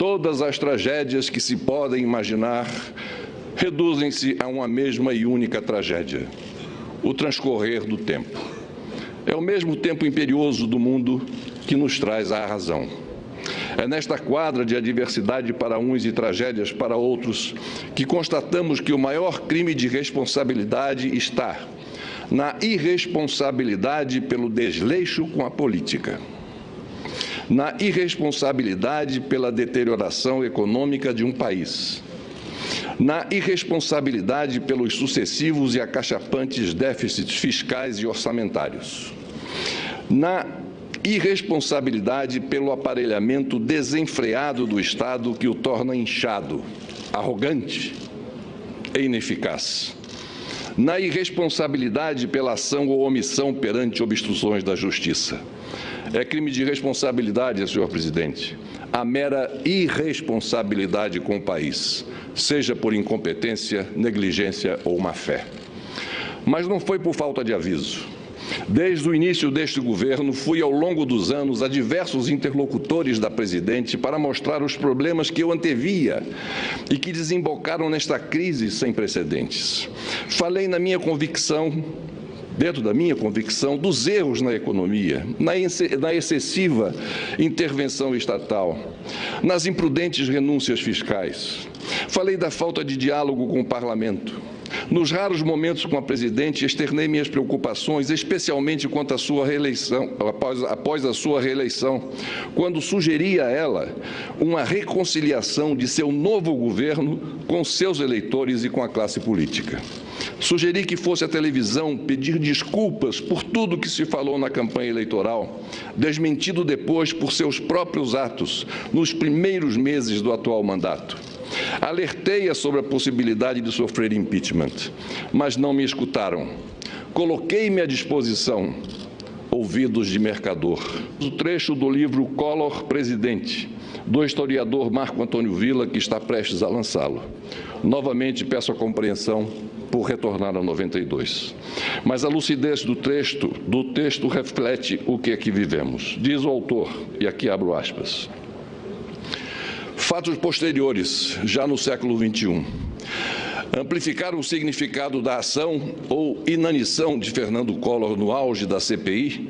Todas as tragédias que se podem imaginar reduzem-se a uma mesma e única tragédia: o transcorrer do tempo. É o mesmo tempo imperioso do mundo que nos traz a razão. É nesta quadra de adversidade para uns e tragédias para outros que constatamos que o maior crime de responsabilidade está na irresponsabilidade pelo desleixo com a política, na irresponsabilidade pela deterioração econômica de um país, na irresponsabilidade pelos sucessivos e acachapantes déficits fiscais e orçamentários, na irresponsabilidade pelo aparelhamento desenfreado do Estado que o torna inchado, arrogante e ineficaz, na irresponsabilidade pela ação ou omissão perante obstruções da Justiça. É crime de responsabilidade, senhor presidente, a mera irresponsabilidade com o país, seja por incompetência, negligência ou má-fé. Mas não foi por falta de aviso. Desde o início deste governo, fui ao longo dos anos a diversos interlocutores da presidente para mostrar os problemas que eu antevia e que desembocaram nesta crise sem precedentes. Falei na minha convicção, dentro da minha convicção, dos erros na economia, na excessiva intervenção estatal, nas imprudentes renúncias fiscais. Falei da falta de diálogo com o parlamento. Nos raros momentos com a presidente, externei minhas preocupações, especialmente quanto à sua reeleição, após a sua reeleição, quando sugeri a ela uma reconciliação de seu novo governo com seus eleitores e com a classe política. Sugeri que fosse à televisão pedir desculpas por tudo que se falou na campanha eleitoral, desmentido depois por seus próprios atos nos primeiros meses do atual mandato. Alertei-a sobre a possibilidade de sofrer impeachment, mas não me escutaram. Coloquei-me à disposição, ouvidos de mercador. O trecho do livro Collor, Presidente, do historiador Marco Antônio Villa, que está prestes a lançá-lo. Novamente peço a compreensão por retornar a 92. Mas a lucidez do texto reflete o que é que vivemos. Diz o autor, e aqui abro aspas: fatos posteriores, já no século XXI, amplificaram o significado da ação ou inanição de Fernando Collor no auge da CPI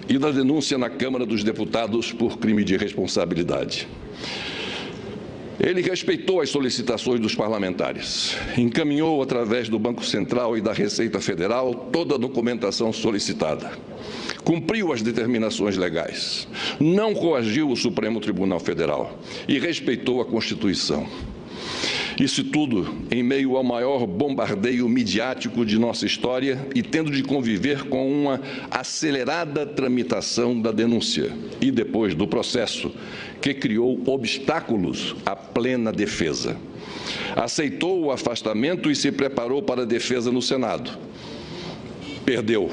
e da denúncia na Câmara dos Deputados por crime de responsabilidade. Ele respeitou as solicitações dos parlamentares, encaminhou através do Banco Central e da Receita Federal toda a documentação solicitada, cumpriu as determinações legais, não coagiu o Supremo Tribunal Federal e respeitou a Constituição. Isso tudo em meio ao maior bombardeio midiático de nossa história e tendo de conviver com uma acelerada tramitação da denúncia e depois do processo, que criou obstáculos à plena defesa. Aceitou o afastamento e se preparou para a defesa no Senado. Perdeu.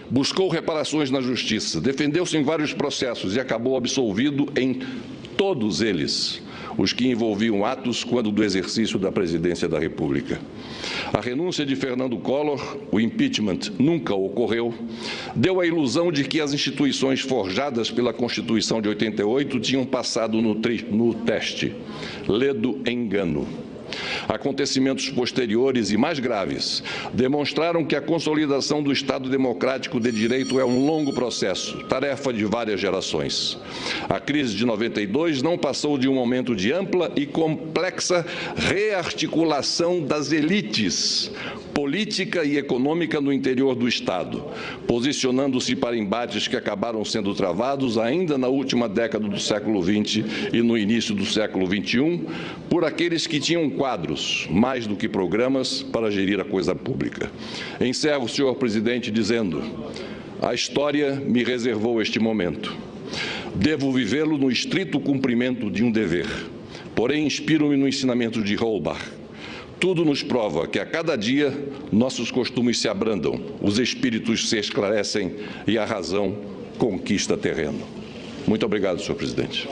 Buscou reparações na Justiça, defendeu-se em vários processos e acabou absolvido em todos eles, os que envolviam atos quando do exercício da presidência da República. A renúncia de Fernando Collor, o impeachment, nunca ocorreu, deu a ilusão de que as instituições forjadas pela Constituição de 88 tinham passado no teste. Ledo engano. Acontecimentos posteriores e mais graves demonstraram que a consolidação do Estado democrático de direito é um longo processo, tarefa de várias gerações. A crise de 92 não passou de um momento de ampla e complexa rearticulação das elites política e econômica no interior do Estado, posicionando-se para embates que acabaram sendo travados ainda na última década do século XX e no início do século XXI, por aqueles que tinham quadros, mais do que programas, para gerir a coisa pública. Encerro, senhor presidente, dizendo: a história me reservou este momento. Devo vivê-lo no estrito cumprimento de um dever. Porém, inspiro-me no ensinamento de Holbach. Tudo nos prova que a cada dia nossos costumes se abrandam, os espíritos se esclarecem e a razão conquista terreno. Muito obrigado, senhor presidente.